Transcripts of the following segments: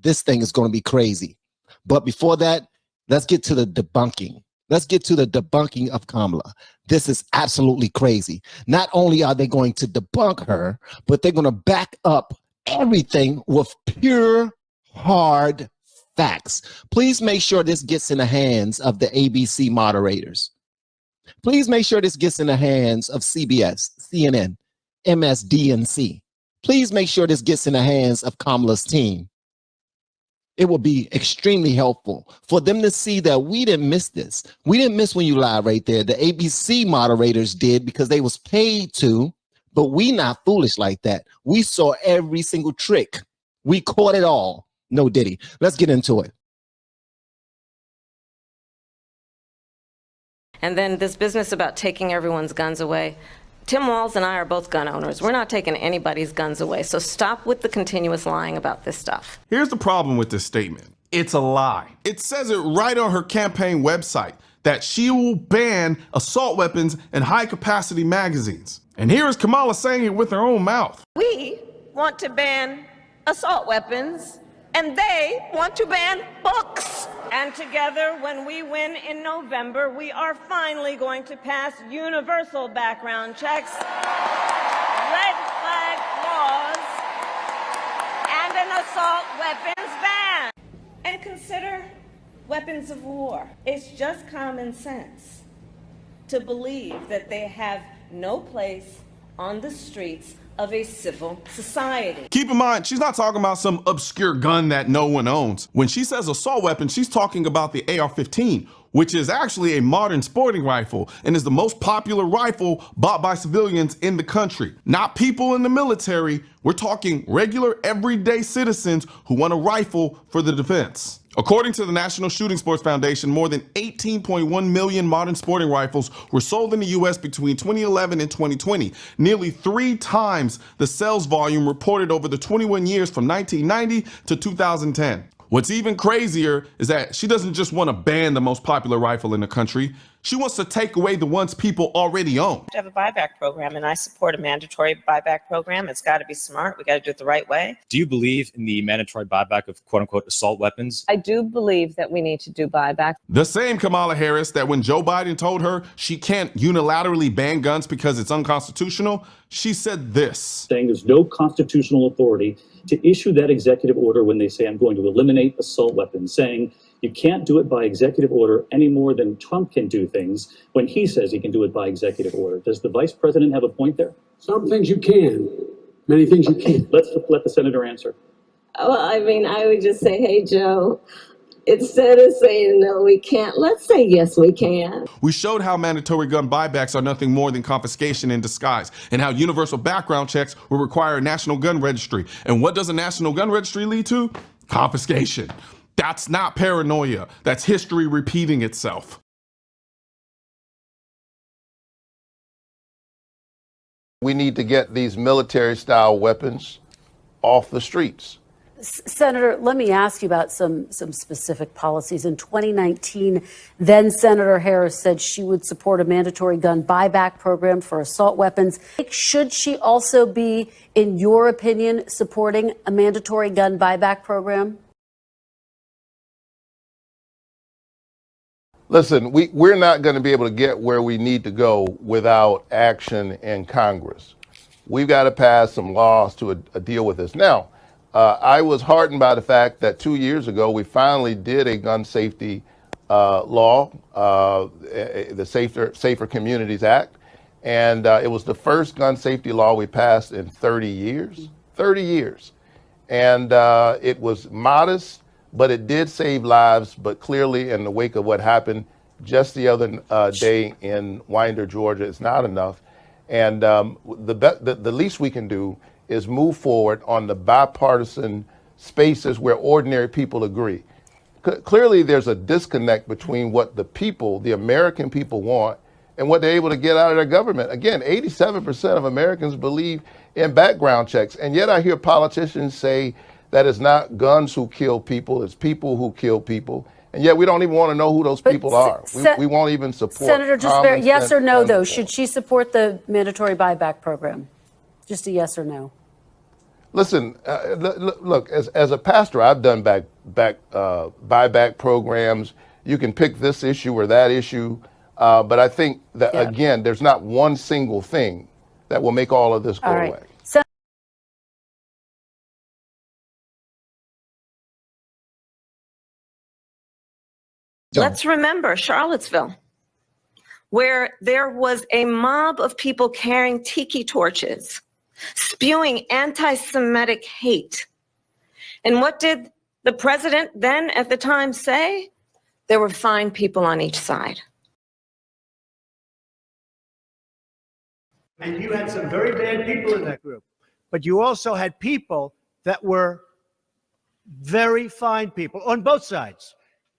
this thing is going to be crazy. But before that, let's get to the debunking. Let's get to the debunking of Kamala. This is absolutely crazy. Not only are they going to debunk her, but they're going to back up everything with pure, hard facts. Please make sure this gets in the hands of the ABC moderators. Please make sure this gets in the hands of CBS, CNN, MSDNC. Please make sure this gets in the hands of Kamala's team. It will be extremely helpful for them to see that we didn't miss this. We didn't miss when you lied right there. The ABC moderators did because they was paid to, but we not foolish like that. We saw every single trick. We caught it all. No Diddy. Let's get into it. And then this business about taking everyone's guns away. Tim Walz and I are both gun owners. We're not taking anybody's guns away. So stop with the continuous lying about this stuff. Here's the problem with this statement. It's a lie. It says it right on her campaign website that she will ban assault weapons and high-capacity magazines. And here is Kamala saying it with her own mouth. We want to ban assault weapons, and they want to ban books. And together, when we win in November, we are finally going to pass universal background checks, red flag laws, and an assault weapons ban. And consider weapons of war. It's just common sense to believe that they have no place on the streets of a civil society. Keep in mind, she's not talking about some obscure gun that no one owns. When she says assault weapon, she's talking about the AR-15, which is actually a modern sporting rifle and is the most popular rifle bought by civilians in the country. Not people in the military. We're talking regular, everyday citizens who want a rifle for the defense. According to the National Shooting Sports Foundation, more than 18.1 million modern sporting rifles were sold in the U.S. between 2011 and 2020, nearly 3 times the sales volume reported over the 21 years from 1990 to 2010. What's even crazier is that she doesn't just want to ban the most popular rifle in the country. She wants to take away the ones people already own. To have a buyback program, and I support a mandatory buyback program. It's got to be smart. We got to do it the right way. Do you believe in the mandatory buyback of quote unquote assault weapons? I do believe that we need to do buyback. The same Kamala Harris that when Joe Biden told her she can't unilaterally ban guns because it's unconstitutional, she said this. Saying there's no constitutional authority to issue that executive order when they say I'm going to eliminate assault weapons, saying you can't do it by executive order any more than Trump can do things when he says he can do it by executive order. Does the vice president have a point there? Some things you can, many things you can't. Let's let the senator answer. Well, I mean, I would just say, hey, Joe, instead of saying no, we can't, let's say yes, we can. We showed how mandatory gun buybacks are nothing more than confiscation in disguise, and how universal background checks will require a national gun registry. And what does a national gun registry lead to? Confiscation. That's not paranoia. That's history repeating itself. We need to get these military-style weapons off the streets. Senator, let me ask you about some specific policies. In 2019, then Senator Harris said she would support a mandatory gun buyback program for assault weapons. Should she also be, in your opinion, supporting a mandatory gun buyback program? Listen, we're not going to be able to get where we need to go without action in Congress. We've got to pass some laws to deal with this. Now, I was heartened by the fact that 2 years ago, we finally did a gun safety law, the Safer Communities Act. And it was the first gun safety law we passed in 30 years. 30 years. And it was modest, but it did save lives. But clearly, in the wake of what happened just the other day in Winder, Georgia, it's not enough. And the least we can do is move forward on the bipartisan spaces where ordinary people agree. Clearly, there's a disconnect between what the people, the American people, want and what they're able to get out of their government. Again, 87% of Americans believe in background checks. And yet I hear politicians say that it's not guns who kill people, it's people who kill people. And yet we don't even want to know who those people are. We won't even support. Senator Gisbert, yes or no, though? Should she support the mandatory buyback program? Just a yes or no. Listen, look, as a pastor, I've done buyback programs. You can pick this issue or that issue, but I think that again, there's not one single thing that will make all of this go away. Let's remember Charlottesville, where there was a mob of people carrying tiki torches, spewing anti-Semitic hate. And what did the president then at the time say? There were fine people on each side. And you had some very bad people in that group, but you also had people that were very fine people on both sides.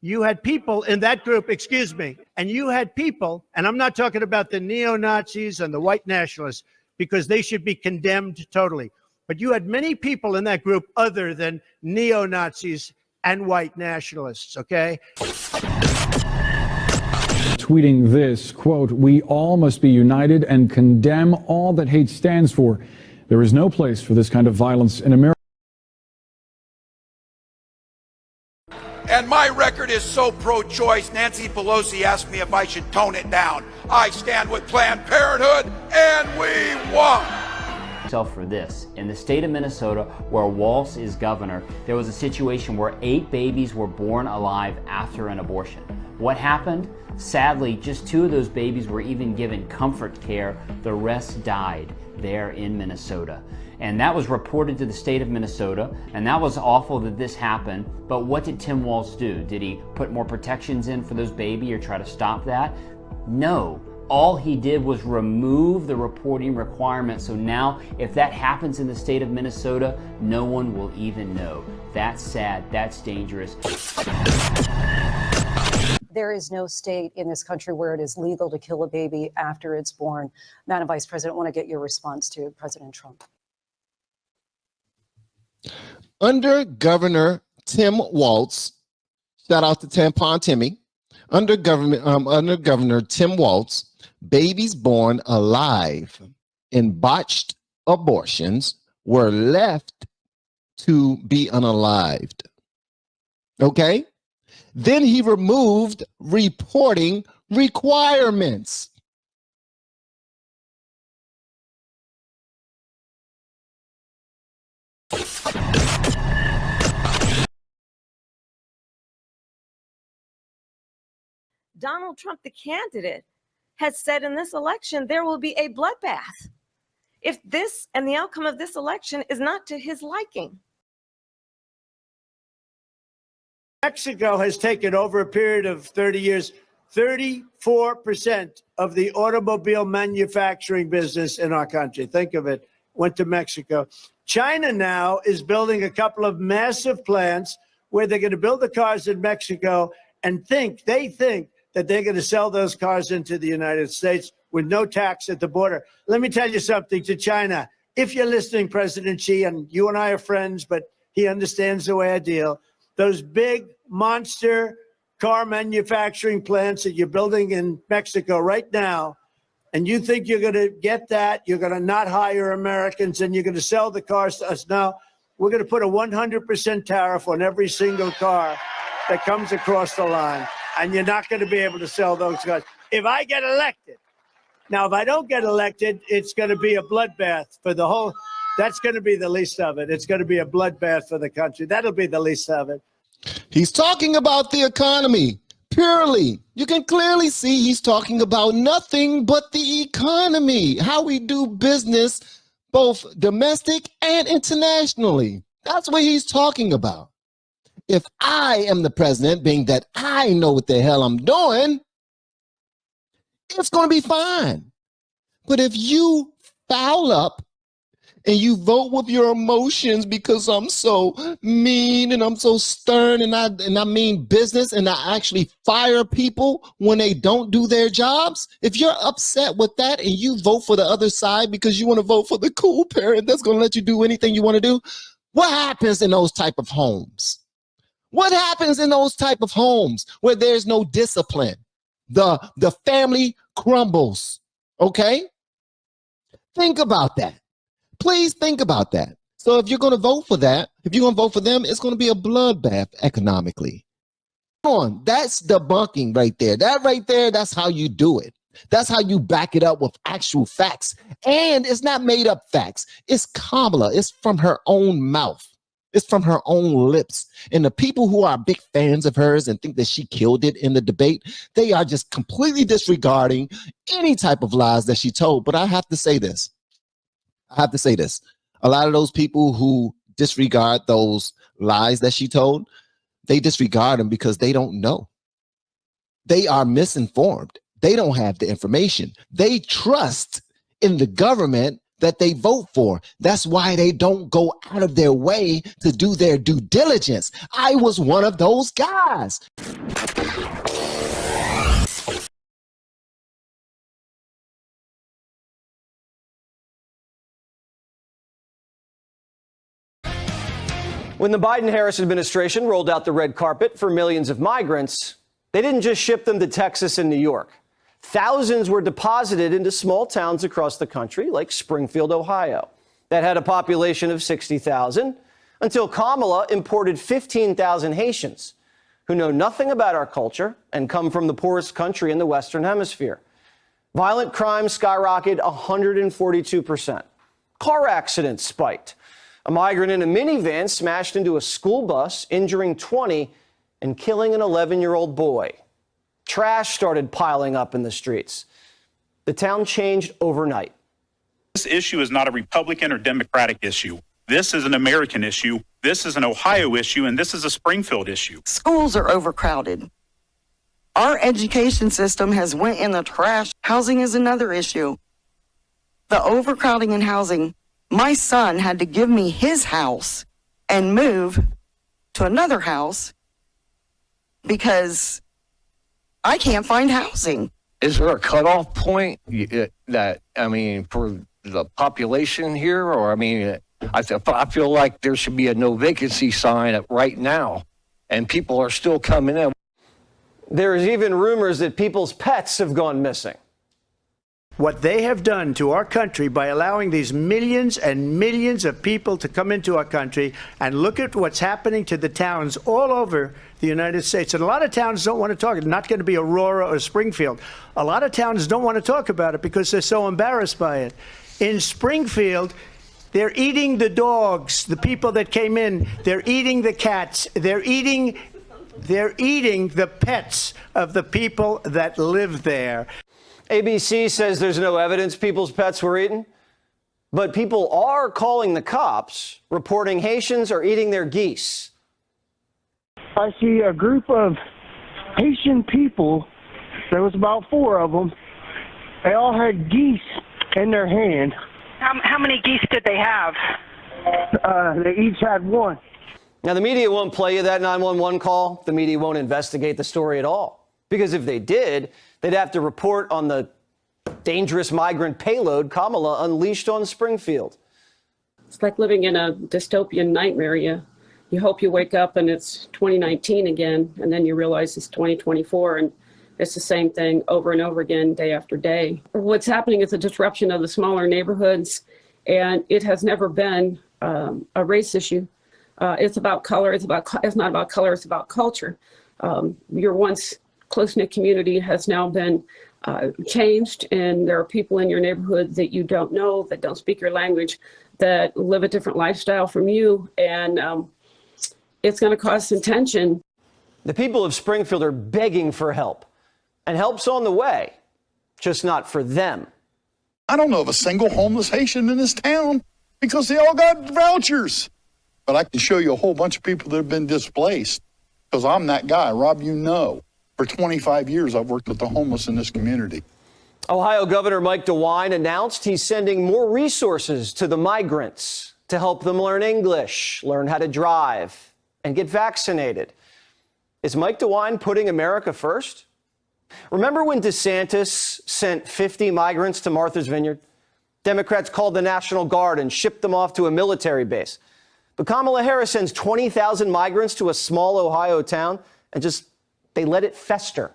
You had people in that group, excuse me, and you had people, and I'm not talking about the neo-Nazis and the white nationalists, because they should be condemned totally. But you had many people in that group other than neo-Nazis and white nationalists, okay? Tweeting this, quote, "We all must be united and condemn all that hate stands for. There is no place for this kind of violence in America." And my record is so pro-choice, Nancy Pelosi asked me if I should tone it down. I stand with Planned Parenthood, and we won. For this, in the state of Minnesota, where Walz is governor, there was a situation where 8 babies were born alive after an abortion. What happened? Sadly, just 2 of those babies were even given comfort care. The rest died there in Minnesota. And that was reported to the state of Minnesota, and that was awful that this happened. But what did Tim Walz do? Did he put more protections in for those babies or try to stop that? No. All he did was remove the reporting requirement. So now, if that happens in the state of Minnesota, no one will even know. That's sad. That's dangerous. There is no state in this country where it is legal to kill a baby after it's born. Madam Vice President, I want to get your response to President Trump. Under Governor Tim Walz, shout out to Tampon Timmy. Under Governor Tim Walz, babies born alive in botched abortions were left to be unalived. Okay? Then he removed reporting requirements. Donald Trump, the candidate, has said in this election there will be a bloodbath if this and the outcome of this election is not to his liking. Mexico has taken, over a period of 30 years, 34% of the automobile manufacturing business in our country. Think of it, went to Mexico. China now is building a couple of massive plants where they're going to build the cars in Mexico and they think that they're going to sell those cars into the United States with no tax at the border. Let me tell you something to China. If you're listening, President Xi, and you and I are friends, but he understands the way I deal, those big monster car manufacturing plants that you're building in Mexico right now, and you think you're going to get that, you're going to not hire Americans, and you're going to sell the cars to us. Now, we're going to put a 100% tariff on every single car that comes across the line, and you're not going to be able to sell those cars. If I get elected, now, if I don't get elected, it's going to be a bloodbath for the whole. That's going to be the least of it. It's going to be a bloodbath for the country. That'll be the least of it. He's talking about the economy purely. You can clearly see he's talking about nothing but the economy, how we do business, both domestic and internationally. That's what he's talking about. If I am the president, being that I know what the hell I'm doing, it's going to be fine. But if you foul up and you vote with your emotions because I'm so mean and I'm so stern and I mean business and I actually fire people when they don't do their jobs, if you're upset with that and you vote for the other side because you want to vote for the cool parent that's going to let you do anything you want to do, what happens in those type of homes? What happens in those type of homes where there's no discipline? The family crumbles, okay? Think about that. Please think about that. So if you're going to vote for that, if you're going to vote for them, it's going to be a bloodbath economically. Come on, that's debunking right there. That right there, that's how you do it. That's how you back it up with actual facts. And it's not made up facts. It's Kamala. It's from her own mouth. It's from her own lips. And the people who are big fans of hers and think that she killed it in the debate, they are just completely disregarding any type of lies that she told. But I have to say this. A lot of those people who disregard those lies that she told, they disregard them because they don't know. They are misinformed. They don't have the information. They trust in the government that they vote for. That's why they don't go out of their way to do their due diligence. I was one of those guys. When the Biden-Harris administration rolled out the red carpet for millions of migrants, they didn't just ship them to Texas and New York. Thousands were deposited into small towns across the country, like Springfield, Ohio, that had a population of 60,000, until Kamala imported 15,000 Haitians who know nothing about our culture and come from the poorest country in the Western Hemisphere. Violent crime skyrocketed 142%. Car accidents spiked. A migrant in a minivan smashed into a school bus, injuring 20 and killing an 11-year-old boy. Trash started piling up in the streets. The town changed overnight. This issue is not a Republican or Democratic issue. This is an American issue. This is an Ohio issue, and this is a Springfield issue. Schools are overcrowded. Our education system has went in the trash. Housing is another issue. The overcrowding in housing. My son had to give me his house and move to another house because I can't find housing. Is there a cutoff point that, I mean, for the population here? Or, I mean, I feel like there should be a no vacancy sign right now, and people are still coming in. There's even rumors that people's pets have gone missing. What they have done to our country by allowing these millions and millions of people to come into our country, and look at what's happening to the towns all over the United States. And a lot of towns don't want to talk. It's not going to be Aurora or Springfield. A lot of towns don't want to talk about it because they're so embarrassed by it. In Springfield, they're eating the dogs, the people that came in. They're eating the cats. They're eating the pets of the people that live there. ABC says there's no evidence people's pets were eaten, but people are calling the cops, reporting Haitians are eating their geese. I see a group of Haitian people. There was about 4 of them. They all had geese in their hand. How many geese did they have? They each had 1. Now, the media won't play you that 911 call. The media won't investigate the story at all. Because if they did, they'd have to report on the dangerous migrant payload Kamala unleashed on Springfield. It's like living in a dystopian nightmare. You hope you wake up and it's 2019 again, and then you realize it's 2024, and it's the same thing over and over again, day after day. What's happening is a disruption of the smaller neighborhoods, and it has never been a race issue. It's about color. It's not about color. It's about culture. Your once close-knit community has now been changed, and there are people in your neighborhood that you don't know, that don't speak your language, that live a different lifestyle from you, and it's going to cause some tension. The people of Springfield are begging for help, and help's on the way, just not for them. I don't know of a single homeless Haitian in this town because they all got vouchers. But I can show you a whole bunch of people that have been displaced because I'm that guy. Rob, you know. For 25 years, I've worked with the homeless in this community. Ohio Governor Mike DeWine announced he's sending more resources to the migrants to help them learn English, learn how to drive, and get vaccinated. Is Mike DeWine putting America first? Remember when DeSantis sent 50 migrants to Martha's Vineyard? Democrats called the National Guard and shipped them off to a military base. But Kamala Harris sends 20,000 migrants to a small Ohio town and they let it fester.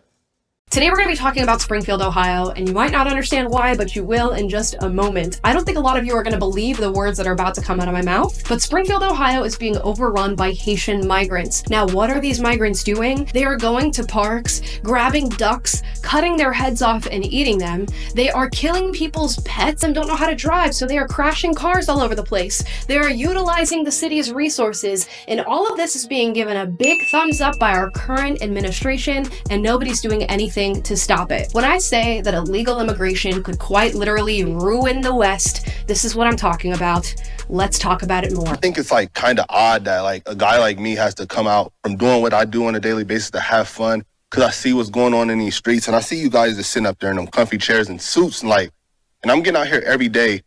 Today we're going to be talking about Springfield, Ohio, and you might not understand why, but you will in just a moment. I don't think a lot of you are going to believe the words that are about to come out of my mouth, but Springfield, Ohio is being overrun by Haitian migrants. Now, what are these migrants doing? They are going to parks, grabbing ducks, cutting their heads off and eating them. They are killing people's pets and don't know how to drive, so they are crashing cars all over the place. They are utilizing the city's resources, and all of this is being given a big thumbs up by our current administration, and nobody's doing anything to stop it. When I say that illegal immigration could quite literally ruin the West, this is what I'm talking about. Let's talk about it more. I think it's like kind of odd that like a guy like me has to come out from doing what I do on a daily basis to have fun, because I see what's going on in these streets, and I see you guys just sitting up there in them comfy chairs and suits, and I'm getting out here every day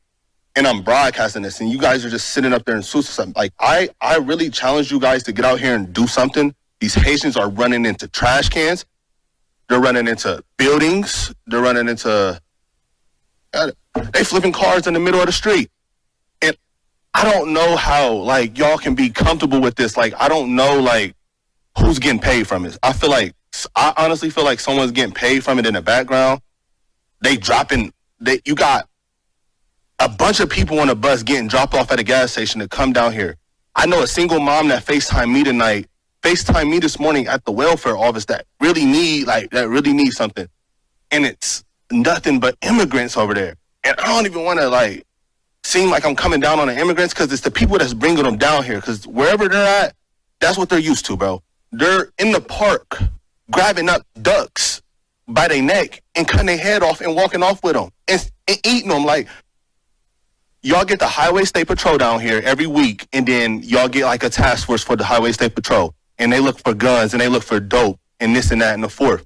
and I'm broadcasting this, and you guys are just sitting up there in suits or something. Like, I really challenge you guys to get out here and do something. These Haitians are running into trash cans. They're running into buildings. They're running into, they flipping cars in the middle of the street. And I don't know how, like, y'all can be comfortable with this. Like, I don't know, like, who's getting paid from it. I honestly feel like someone's getting paid from it in the background. You got a bunch of people on a bus getting dropped off at a gas station to come down here. I know a single mom that FaceTimed me this morning at the welfare office that really need something. And it's nothing but immigrants over there. And I don't even want to like seem like I'm coming down on the immigrants, because it's the people that's bringing them down here. Because wherever they're at, that's what they're used to, bro. They're in the park grabbing up ducks by their neck and cutting their head off and walking off with them and eating them. Like, y'all get the Highway State Patrol down here every week, and then y'all get like a task force for the Highway State Patrol. And they look for guns, and they look for dope, and this and that and the fourth.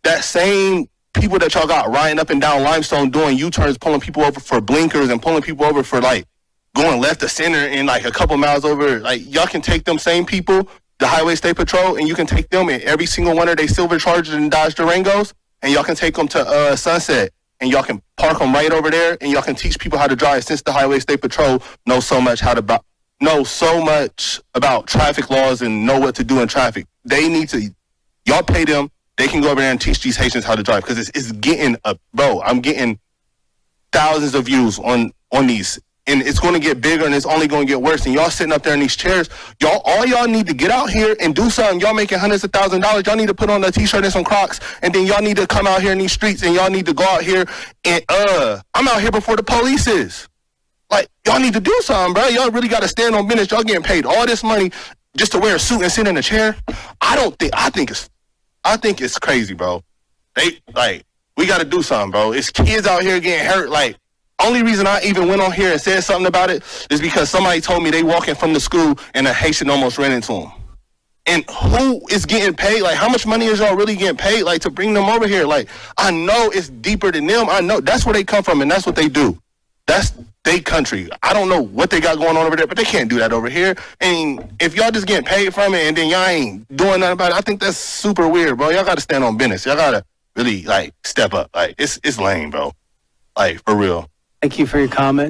That same people that y'all got riding up and down Limestone doing U-turns, pulling people over for blinkers and pulling people over for like going left to center and like a couple miles over. Like, y'all can take them same people, the Highway State Patrol, and you can take them in every single one of their silver Chargers and Dodge Durangos, and y'all can take them to Sunset, and y'all can park them right over there, and y'all can teach people how to drive, since the Highway State Patrol knows so much about traffic laws and know what to do in traffic. They need to, y'all pay them, they can go over there and teach these Haitians how to drive, because it's getting I'm getting thousands of views on these, and it's going to get bigger, and it's only going to get worse. And y'all sitting up there in these chairs, all y'all need to get out here and do something. Y'all making hundreds of thousands of dollars. Y'all need to put on a t-shirt and some Crocs, and then y'all need to come out here in these streets, and y'all need to go out here and I'm out here before the police is. Like, y'all need to do something, bro. Y'all really got to stand on business. Y'all getting paid all this money just to wear a suit and sit in a chair. I think it's crazy, bro. We got to do something, bro. It's kids out here getting hurt. Like, only reason I even went on here and said something about it is because somebody told me they walking from the school and a Haitian almost ran into them. And who is getting paid? Like, how much money is y'all really getting paid, like, to bring them over here? Like, I know it's deeper than them. I know that's where they come from, and that's what they do. That's their country. I don't know what they got going on over there, but they can't do that over here. And if y'all just getting paid from it and then y'all ain't doing nothing about it, I think that's super weird, bro. Y'all got to stand on business. Y'all got to really, like, step up. Like, it's lame, bro. Like, for real. Thank you for your comment.